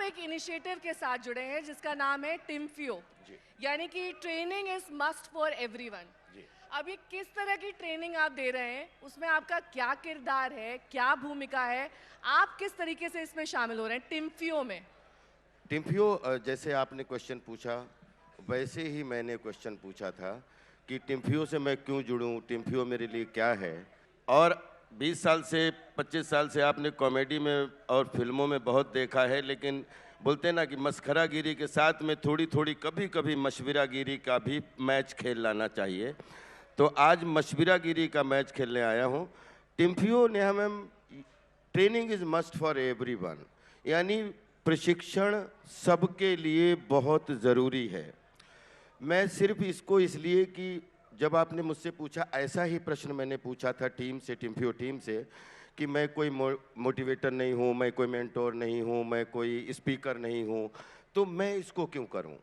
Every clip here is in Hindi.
एक इनिशिएटिव के साथ जुड़े हैं जिसका नाम है टिम्फ्यो, यानी कि training is must for everyone. अभी किस तरह की ट्रेनिंग आप दे रहे हैं, उसमें आपका क्या किरदार है, क्या भूमिका है, आप किस तरीके से इसमें शामिल हो रहे हैं टिम्फ्यो में? टिम्फ्यो, जैसे आपने क्वेश्चन पूछा वैसे ही मैंने क्वेश्चन पूछा था कि टिम्फ्यो से मैं क्यों जुड़ूं, टिम्फ्यो मेरे लिए क्या है। और 20 साल से 25 साल से आपने कॉमेडी में और फिल्मों में बहुत देखा है, लेकिन बोलते हैं ना कि मस्खरागिरी के साथ में थोड़ी थोड़ी कभी कभी मशविरागिरी का भी मैच खेल लाना चाहिए। तो आज मशविरागिरी का मैच खेलने आया हूँ। टिम्फ्यो ने हमें training is must for everyone, यानी प्रशिक्षण सबके लिए बहुत ज़रूरी है। मैं सिर्फ इसको इसलिए कि जब आपने मुझसे पूछा, ऐसा ही प्रश्न मैंने पूछा था टीम से, टिम्फ्यो टीम से, कि मैं कोई मोटिवेटर नहीं हूँ, मैं कोई मेंटोर नहीं हूँ, मैं कोई स्पीकर नहीं हूँ, तो मैं इसको क्यों करूँ।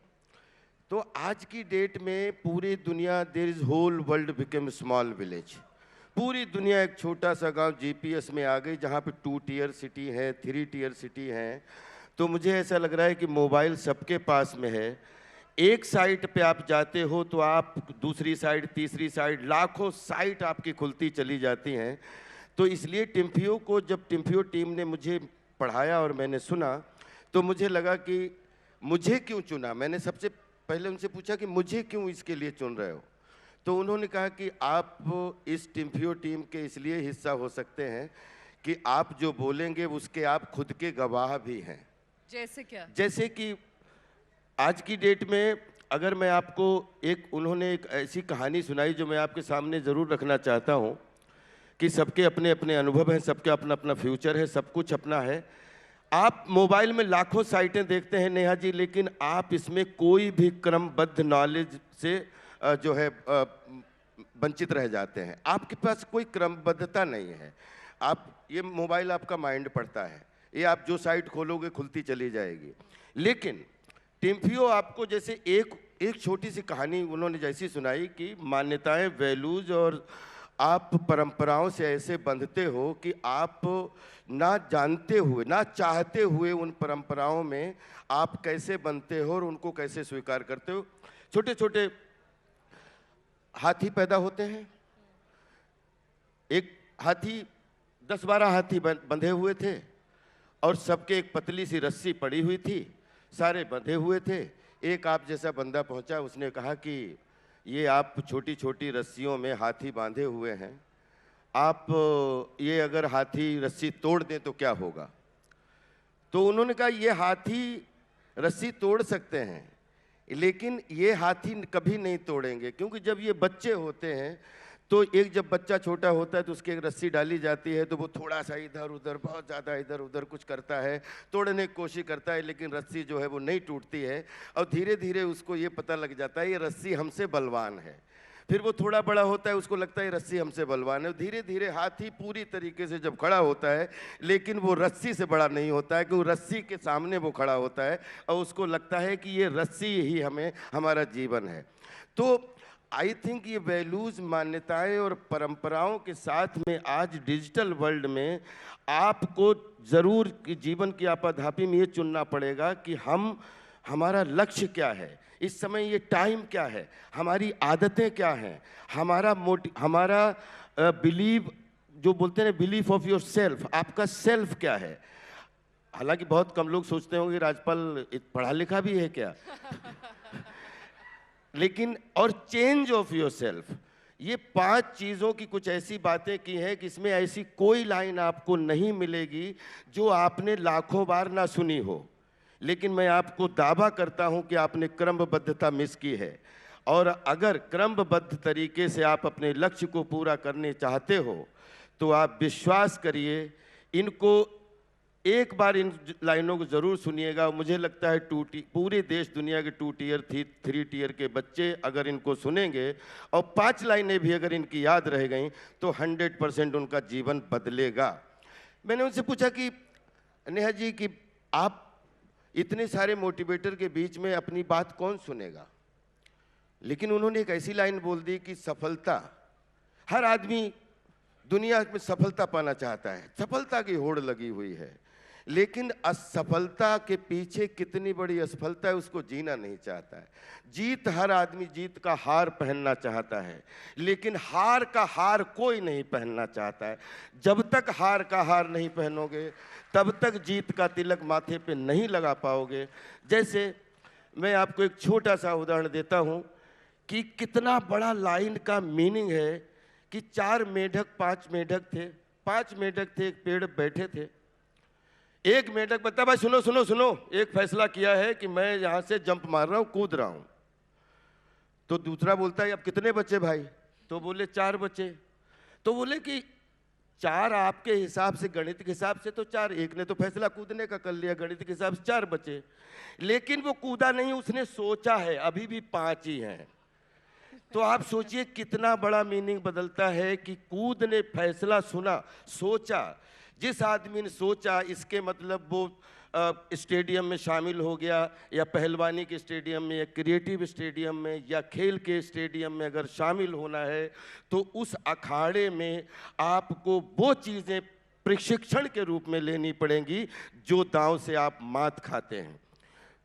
तो आज की डेट में पूरी दुनिया, there is whole world become small village. पूरी दुनिया एक छोटा सा गांव जीपीएस में आ गई, जहाँ पे 2 टियर सिटी है, 3 टियर सिटी है। तो मुझे ऐसा लग रहा है कि मोबाइल सबके पास में है। एक साइट पे आप जाते हो तो आप दूसरी साइट, तीसरी साइट, लाखों साइट आपकी खुलती चली जाती हैं। तो इसलिए टिम्फ्यो को, जब टिम्फ्यो टीम ने मुझे पढ़ाया और मैंने सुना, तो मुझे लगा कि मुझे क्यों चुना। मैंने सबसे पहले उनसे पूछा कि मुझे क्यों इसके लिए चुन रहे हो। तो उन्होंने कहा कि आप इस टिम्फ्यो टीम के इसलिए हिस्सा हो सकते हैं कि आप जो बोलेंगे उसके आप खुद के गवाह भी हैं। जैसे क्या? जैसे कि आज की डेट में अगर मैं आपको उन्होंने एक ऐसी कहानी सुनाई जो मैं आपके सामने ज़रूर रखना चाहता हूँ कि सबके अपने अपने अनुभव हैं, सबके अपना अपना फ्यूचर है, सब कुछ अपना है। आप मोबाइल में लाखों साइटें देखते हैं नेहा जी, लेकिन आप इसमें कोई भी क्रमबद्ध नॉलेज से जो है वंचित रह जाते हैं। आपके पास कोई क्रमबद्धता नहीं है। ये मोबाइल आपका माइंड पढ़ता है, ये आप जो साइट खोलोगे खुलती चली जाएगी। लेकिन टिम्फ्यो आपको जैसे एक छोटी सी कहानी उन्होंने जैसी सुनाई कि मान्यताएं, वैल्यूज और आप परंपराओं से ऐसे बंधते हो कि आप ना जानते हुए, ना चाहते हुए उन परंपराओं में आप कैसे बनते हो और उनको कैसे स्वीकार करते हो। छोटे छोटे हाथी पैदा होते हैं। एक हाथी, 10-12 हाथी बंधे हुए थे और सबके एक पतली सी रस्सी पड़ी हुई थी, सारे बंधे हुए थे। एक आप जैसा बंदा पहुंचा, उसने कहा कि ये आप छोटी छोटी रस्सियों में हाथी बांधे हुए हैं, आप ये अगर हाथी रस्सी तोड़ दें तो क्या होगा। तो उन्होंने कहा ये हाथी रस्सी तोड़ सकते हैं, लेकिन ये हाथी कभी नहीं तोड़ेंगे, क्योंकि जब ये बच्चे होते हैं तो जब बच्चा छोटा होता है तो उसकी एक रस्सी डाली जाती है, तो वो थोड़ा सा इधर उधर, बहुत ज़्यादा इधर उधर कुछ करता है, तोड़ने की कोशिश करता है, लेकिन रस्सी जो है वो नहीं टूटती है। और धीरे धीरे उसको ये पता लग जाता है ये रस्सी हमसे बलवान है। फिर वो थोड़ा बड़ा होता है, उसको लगता है रस्सी हमसे बलवान है। धीरे धीरे हाथी पूरी तरीके से जब खड़ा होता है, लेकिन वो रस्सी से बड़ा नहीं होता है, क्योंकि रस्सी के सामने वो खड़ा होता है और उसको लगता है कि ये रस्सी ही हमारा जीवन है। तो आई थिंक ये वैल्यूज़, मान्यताएं और परंपराओं के साथ में आज डिजिटल वर्ल्ड में आपको ज़रूर जीवन की आपाधापी में ये चुनना पड़ेगा कि हमारा लक्ष्य क्या है, इस समय ये टाइम क्या है, हमारी आदतें क्या हैं, हमारा बिलीव, जो बोलते हैं बिलीफ ऑफ योर सेल्फ, आपका सेल्फ क्या है। हालांकि बहुत कम लोग सोचते होंगे राजपाल पढ़ा लिखा भी है क्या लेकिन और चेंज ऑफ योर सेल्फ, ये 5 चीज़ों की कुछ ऐसी बातें की हैं कि इसमें ऐसी कोई लाइन आपको नहीं मिलेगी जो आपने लाखों बार ना सुनी हो। लेकिन मैं आपको दावा करता हूं कि आपने क्रमबद्धता मिस की है। और अगर क्रमबद्ध तरीके से आप अपने लक्ष्य को पूरा करने चाहते हो तो आप विश्वास करिए, इनको एक बार इन लाइनों को ज़रूर सुनिएगा। मुझे लगता है पूरे देश दुनिया के 2 टियर 3 टियर के बच्चे अगर इनको सुनेंगे और 5 लाइनें भी अगर इनकी याद रह गई तो 100% उनका जीवन बदलेगा। मैंने उनसे पूछा कि नेहा जी कि आप इतने सारे मोटिवेटर के बीच में अपनी बात कौन सुनेगा। लेकिन उन्होंने एक ऐसी लाइन बोल दी कि सफलता, हर आदमी दुनिया में सफलता पाना चाहता है, सफलता की होड़ लगी हुई है, लेकिन असफलता के पीछे कितनी बड़ी असफलता है उसको जीना नहीं चाहता है। जीत, हर आदमी जीत का हार पहनना चाहता है, लेकिन हार का हार कोई नहीं पहनना चाहता है। जब तक हार का हार नहीं पहनोगे तब तक जीत का तिलक माथे पे नहीं लगा पाओगे। जैसे मैं आपको एक छोटा सा उदाहरण देता हूँ कि कितना बड़ा लाइन का मीनिंग है कि 4 मेढक 5 मेढक थे, 5 मेढक थे, एक पेड़ बैठे थे। एक मेढक बता, भाई सुनो सुनो सुनो, एक फैसला किया है कि मैं यहाँ से जंप मार रहा हूँ, कूद रहा हूँ। तो दूसरा बोलता है अब कितने बचे भाई? तो बोले 4 बचे। तो बोले कि 4 आपके हिसाब से, गणित के हिसाब से तो 4, एक ने तो फैसला कूदने का कर लिया, गणित के हिसाब से 4 बचे, लेकिन वो कूदा नहीं, उसने सोचा है, अभी भी 5 ही हैं। तो आप सोचिए कितना बड़ा मीनिंग बदलता है कि कूद ने फैसला सुना, सोचा। जिस आदमी ने सोचा, इसके मतलब वो स्टेडियम में शामिल हो गया, या पहलवानी के स्टेडियम में, या क्रिएटिव स्टेडियम में, या खेल के स्टेडियम में अगर शामिल होना है तो उस अखाड़े में आपको वो चीज़ें प्रशिक्षण के रूप में लेनी पड़ेंगी जो दांव से आप मात खाते हैं।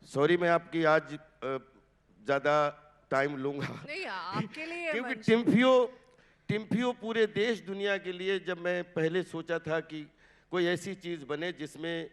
सॉरी, मैं आपकी आज ज़्यादा टाइम लूँगा नहीं, आपके लिए क्योंकि टिम्फियो पूरे देश दुनिया के लिए, जब मैं पहले सोचा था कि कोई ऐसी चीज़ बने जिसमें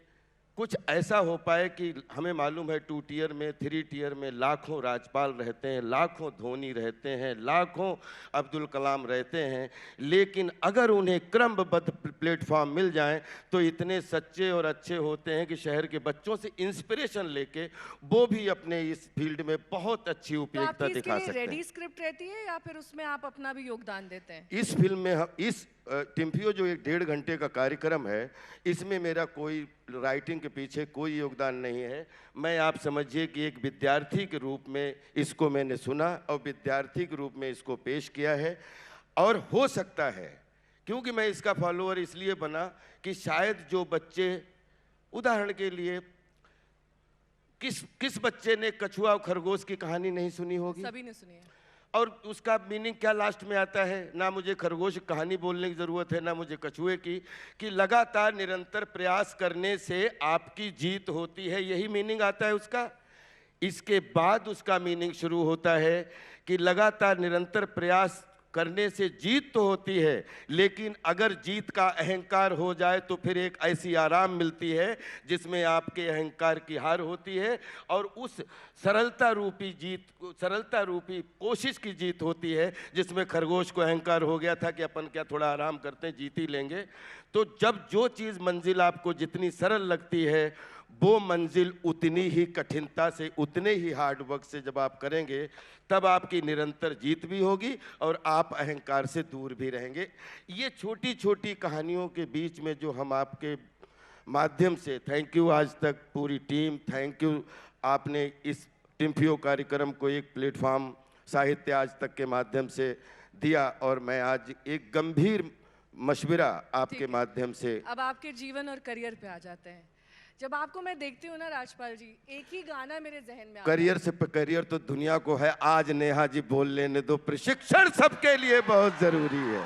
कुछ ऐसा हो पाए कि हमें मालूम है 2 टियर में, 3 टियर में लाखों राजपाल रहते हैं, लाखों धोनी रहते हैं, लाखों अब्दुल कलाम रहते हैं, लेकिन अगर उन्हें क्रमबद्ध प्लेटफॉर्म मिल जाएं तो इतने सच्चे और अच्छे होते हैं कि शहर के बच्चों से इंस्पिरेशन लेके वो भी अपने इस फील्ड में बहुत अच्छी उपयोगिता दिखा सकते हैं। रेडी स्क्रिप्ट रहती है या फिर उसमें आप अपना भी योगदान देते हैं? इस फिल्म में हम इस टिम्फियो जो एक 1.5 घंटे का कार्यक्रम है, इसमें मेरा कोई राइटिंग के पीछे कोई योगदान नहीं है। मैं, आप समझिए कि एक विद्यार्थी के रूप में इसको मैंने सुना और विद्यार्थी के रूप में इसको पेश किया है। और हो सकता है, क्योंकि मैं इसका फॉलोअर इसलिए बना कि शायद जो बच्चे, उदाहरण के लिए किस बच्चे ने कछुआ और खरगोश की कहानी नहीं सुनी होगी? सभी ने सुनी है। और उसका मीनिंग क्या लास्ट में आता है? ना मुझे खरगोश की कहानी बोलने की ज़रूरत है, ना मुझे कछुए की, कि लगातार निरंतर प्रयास करने से आपकी जीत होती है, यही मीनिंग आता है उसका। इसके बाद उसका मीनिंग शुरू होता है कि लगातार निरंतर प्रयास करने से जीत तो होती है, लेकिन अगर जीत का अहंकार हो जाए तो फिर एक ऐसी आराम मिलती है जिसमें आपके अहंकार की हार होती है, और उस सरलता रूपी जीत, सरलता रूपी कोशिश की जीत होती है, जिसमें खरगोश को अहंकार हो गया था कि अपन क्या थोड़ा आराम करते हैं, जीत ही लेंगे। तो जब जो चीज़, मंजिल आपको जितनी सरल लगती है, वो मंजिल उतनी ही कठिनता से, उतने ही हार्डवर्क से जब आप करेंगे, तब आपकी निरंतर जीत भी होगी और आप अहंकार से दूर भी रहेंगे। ये छोटी छोटी कहानियों के बीच में जो हम आपके माध्यम से, थैंक यू आज तक पूरी टीम, थैंक यू, आपने इस टिम्फियो कार्यक्रम को एक प्लेटफॉर्म साहित्य आज तक के माध्यम से दिया, और मैं आज एक गंभीर मशवरा आपके माध्यम से। अब आपके जीवन और करियर पे आ जाते हैं। जब आपको मैं देखती हूँ ना राजपाल जी, एक ही गाना मेरे जहन में आता है। करियर से करियर तो दुनिया को है। आज नेहा जी बोल लेने दो, प्रशिक्षण सबके लिए बहुत जरूरी है।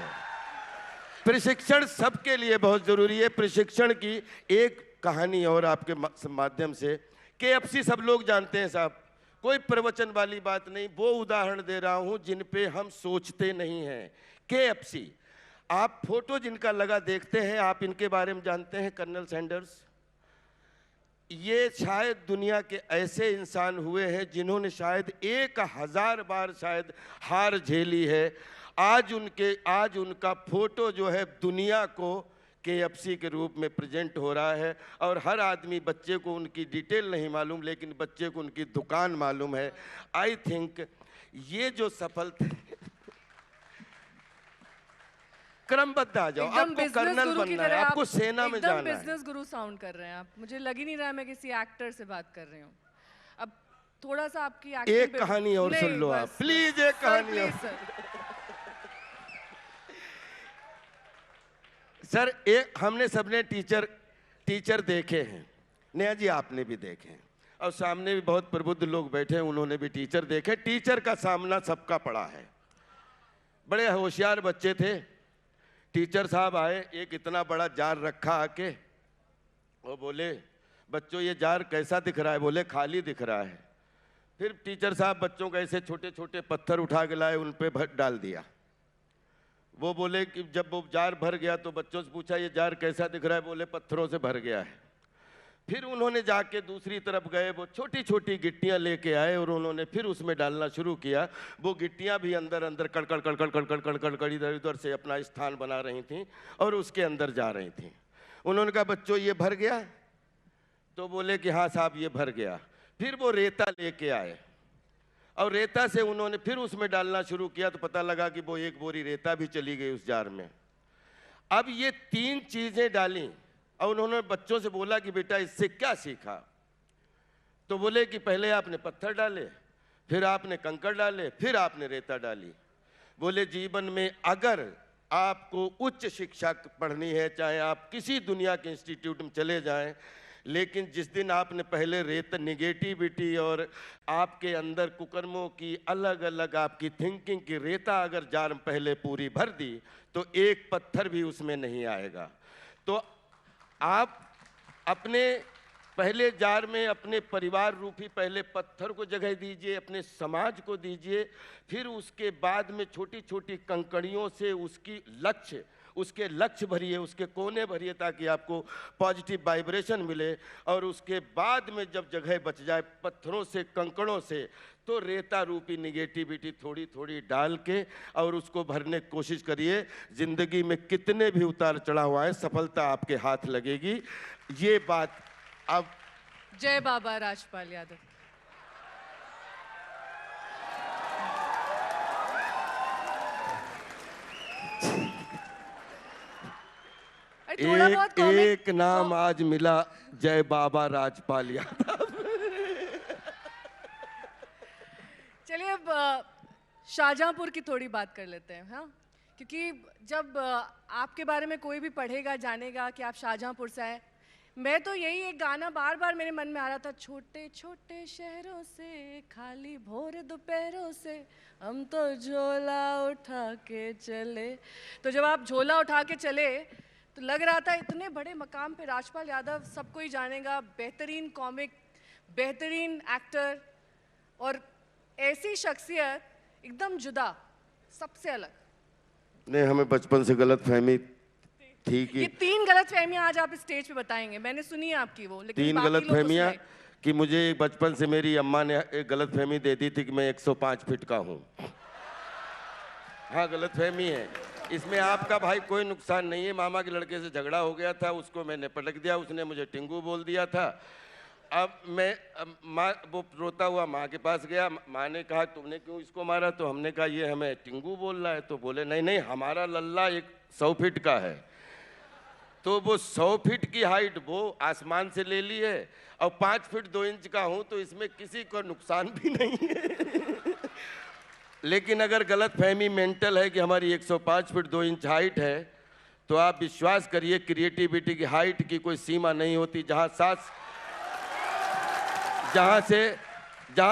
प्रशिक्षण सबके लिए बहुत जरूरी है। प्रशिक्षण की एक कहानी और आपके माध्यम से, KFC सब लोग जानते हैं साहब, कोई प्रवचन वाली बात नहीं, वो उदाहरण दे रहा हूं जिन पे हम सोचते नहीं हैं। KFC, आप फोटो जिनका लगा देखते हैं, आप इनके बारे में जानते हैं? कर्नल सैंडर्स, ये शायद दुनिया के ऐसे इंसान हुए हैं जिन्होंने शायद 1000 बार शायद हार झेली है। आज उनका फोटो जो है दुनिया को KFC के रूप में प्रेजेंट हो रहा है, और हर आदमी, बच्चे को उनकी डिटेल नहीं मालूम, लेकिन बच्चे को उनकी दुकान मालूम है। आई थिंक ये जो सफलता, क्रमबद्ध आ जाओ, आपको कर्नल बनना है, आपको सेना में जाना है। बिजनेस गुरु साउंड कर रहे हैं आप, मुझे लग ही नहीं रहा मैं किसी एक्टर से बात कर रही हूँ। अब थोड़ा सा आपकी एक कहानी और सुन लो आप, प्लीज एक कहानी और। सर, हमने सबने टीचर देखे हैं, नेहा जी आपने भी देखे हैं, और सामने भी बहुत प्रबुद्ध लोग बैठे हैं, उन्होंने भी टीचर देखे। टीचर का सामना सबका पड़ा है। बड़े होशियार बच्चे थे, टीचर साहब आए, एक इतना बड़ा जार रखा आके, वो बोले बच्चों ये जार कैसा दिख रहा है? बोले खाली दिख रहा है। फिर टीचर साहब बच्चों को ऐसे छोटे छोटे पत्थर उठा के लाए, उन पे डाल दिया। वो बोले कि जब वो जार भर गया तो बच्चों से पूछा ये जार कैसा दिख रहा है? बोले पत्थरों से भर गया है। फिर उन्होंने जाके दूसरी तरफ गए, वो छोटी छोटी गिट्टियां लेके आए और उन्होंने फिर उसमें डालना शुरू किया। वो गिट्टियां भी अंदर अंदर कड़कड़ कड़कड़ कड़कड़ कड़कड़ कड़ इधर उधर से अपना स्थान बना रही थीं और उसके अंदर जा रही थीं। उन्होंने कहा बच्चों ये भर गया? तो बोले कि हाँ साहब ये भर गया। फिर वो रेता लेके आए और रेता से उन्होंने फिर उसमें डालना शुरू किया, तो पता लगा कि वो एक बोरी रेता भी चली गई उस जार में। अब ये 3 चीजें डाली और उन्होंने बच्चों से बोला कि बेटा इससे क्या सीखा? तो बोले कि पहले आपने पत्थर डाले, फिर आपने कंकड़ डाले, फिर आपने रेता डाली। बोले जीवन में अगर आपको उच्च शिक्षा पढ़नी है, चाहे आप किसी दुनिया के इंस्टीट्यूट में चले जाएं, लेकिन जिस दिन आपने पहले रेत निगेटिविटी और आपके अंदर कुकर्मों की अलग अलग आपकी थिंकिंग की रेता अगर जार में पहले पूरी भर दी तो एक पत्थर भी उसमें नहीं आएगा। तो आप अपने पहले जार में अपने परिवार रूपी पहले पत्थर को जगह दीजिए, अपने समाज को दीजिए, फिर उसके बाद में छोटी छोटी कंकड़ियों से उसके लक्ष्य भरिए, उसके कोने भरिए, ताकि आपको पॉजिटिव वाइब्रेशन मिले। और उसके बाद में जब जगह बच जाए पत्थरों से कंकड़ों से, तो रेता रूपी निगेटिविटी थोड़ी थोड़ी डाल के और उसको भरने की कोशिश करिए। जिंदगी में कितने भी उतार चढ़ाव आए, सफलता आपके हाथ लगेगी। ये बात अब जय बाबा राजपाल यादव। एक नाम आज मिला, जय बाबा राजपाल यादव। चलिए अब शाहजहांपुर की थोड़ी बात कर लेते हैं। हाँ, क्योंकि जब आपके बारे में कोई भी पढ़ेगा जानेगा कि आप शाहजहांपुर से आए, मैं तो यही एक गाना बार बार मेरे मन में आ रहा था, छोटे छोटे शहरों से खाली भोर दोपहरों से हम तो झोला उठा के चले। तो जब आप झोला उठा के चले तो लग रहा था इतने बड़े मकाम पे राजपाल यादव सबको ही जानेगा, बेहतरीन कॉमिक, बेहतरीन एक्टर और ऐसी शख्सियत एकदम जुदा, सबसे अलग। नहीं, हमें बचपन से गलत फहमी थी कि ये 3 गलत फहमियां आज आप स्टेज पे बताएंगे, मैंने सुनी है आपकी वो, लेकिन 3 गलत फहमियां कि मुझे बचपन से मेरी अम्मा ने एक गलत फहमी दे दी थी कि मैं 105 फीट का हूँ। हाँ गलत फहमी है, इसमें आपका भाई कोई नुकसान नहीं है। मामा के लड़के से झगड़ा हो गया था, उसको मैंने पटक दिया, उसने मुझे टिंगू बोल दिया था। अब माँ, वो रोता हुआ माँ के पास गया, माँ ने कहा तुमने क्यों इसको मारा? तो हमने कहा ये हमें टिंगू बोल रहा है। तो बोले नहीं नहीं, हमारा लल्ला 100 फीट का है। तो वो 100 फीट की हाइट वो आसमान से ले ली है और 5 फीट 2 इंच का हूँ, तो इसमें किसी को नुकसान भी नहीं है। लेकिन अगर गलत फहमी मेंटल है कि हमारी 105 फीट 2 इंच हाइट है, तो आप विश्वास करिए क्रिएटिविटी की हाइट की कोई सीमा नहीं होती। जहाँ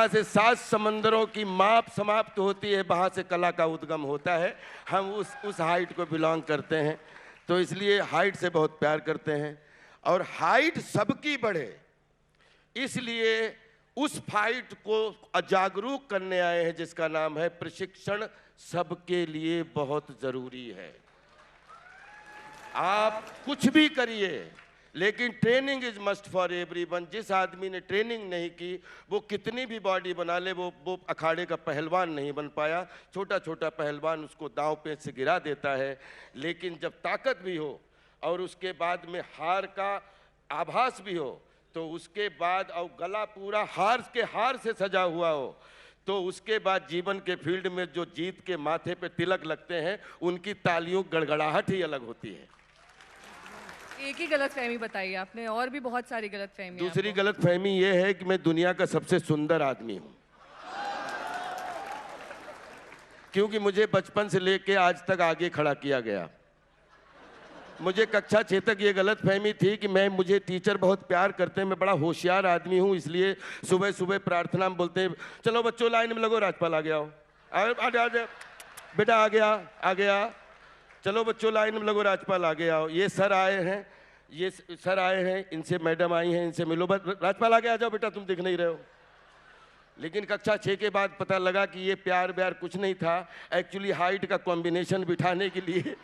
से 7 समंदरों की माप समाप्त होती है, वहाँ से कला का उद्गम होता है। हम उस हाइट को बिलोंग करते हैं, तो इसलिए हाइट से बहुत प्यार करते हैं। और हाइट सबकी बढ़े, इसलिए उस फाइट को जागरूक करने आए हैं जिसका नाम है प्रशिक्षण सबके लिए बहुत जरूरी है। आप कुछ भी करिए, लेकिन training is must for everyone. जिस आदमी ने ट्रेनिंग नहीं की वो कितनी भी बॉडी बना ले, वो अखाड़े का पहलवान नहीं बन पाया। छोटा छोटा पहलवान उसको दांव पेच से गिरा देता है। लेकिन जब ताकत भी हो और उसके बाद में हार का आभास भी हो, तो उसके बाद और गला पूरा हार से सजा हुआ हो, तो उसके बाद जीवन के फील्ड में जो जीत के माथे पे तिलक लगते हैं, उनकी तालियों गड़गड़ाहट ही अलग होती है। एक ही गलत फहमी बताई आपने, और भी बहुत सारी गलत फहमी। दूसरी गलत फहमी ये है कि मैं दुनिया का सबसे सुंदर आदमी हूं, क्योंकि मुझे बचपन से लेके आज तक आगे खड़ा किया गया। मुझे कक्षा 6 तक ये गलत फहमी थी कि मुझे टीचर बहुत प्यार करते हैं, मैं बड़ा होशियार आदमी हूँ, इसलिए सुबह सुबह प्रार्थना में बोलते हैं चलो बच्चों लाइन में लगो, राजपाल आ गया हो, आ बेटा आ गया, चलो बच्चों लाइन में लगो, राजपाल आ गया हो। ये सर आए हैं ये सर आए हैं, इनसे मैडम आई हैं, इनसे मिलो। बस राजपाल आगे आ जाओ बेटा, तुम दिख नहीं रहे हो। लेकिन कक्षा 6 के बाद पता लगा कि ये प्यार व्यार कुछ नहीं था, एक्चुअली हाइट का कॉम्बिनेशन बिठाने के लिए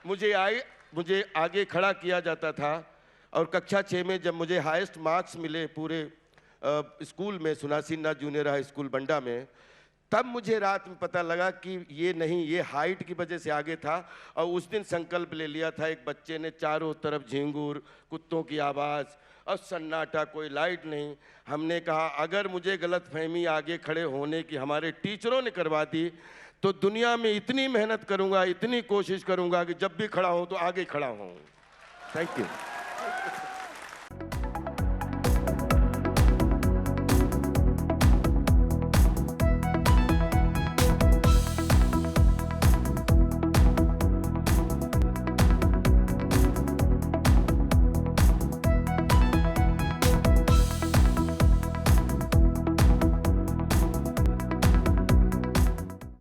मुझे आगे खड़ा किया जाता था। और कक्षा 6 में जब मुझे हाईएस्ट मार्क्स मिले पूरे स्कूल में, सुनासीना जूनियर हाई स्कूल बंडा में, तब मुझे रात में पता लगा कि ये नहीं, ये हाइट की वजह से आगे था। और उस दिन संकल्प ले लिया था, एक बच्चे ने, चारों तरफ झिंगुर, कुत्तों की आवाज़ और सन्नाटा, कोई लाइट नहीं। हमने कहा अगर मुझे गलतफहमी आगे खड़े होने की हमारे टीचरों ने करवा दी तो दुनिया में इतनी मेहनत करूंगा, इतनी कोशिश करूंगा कि जब भी खड़ा हूं तो आगे खड़ा हूं। Thank you.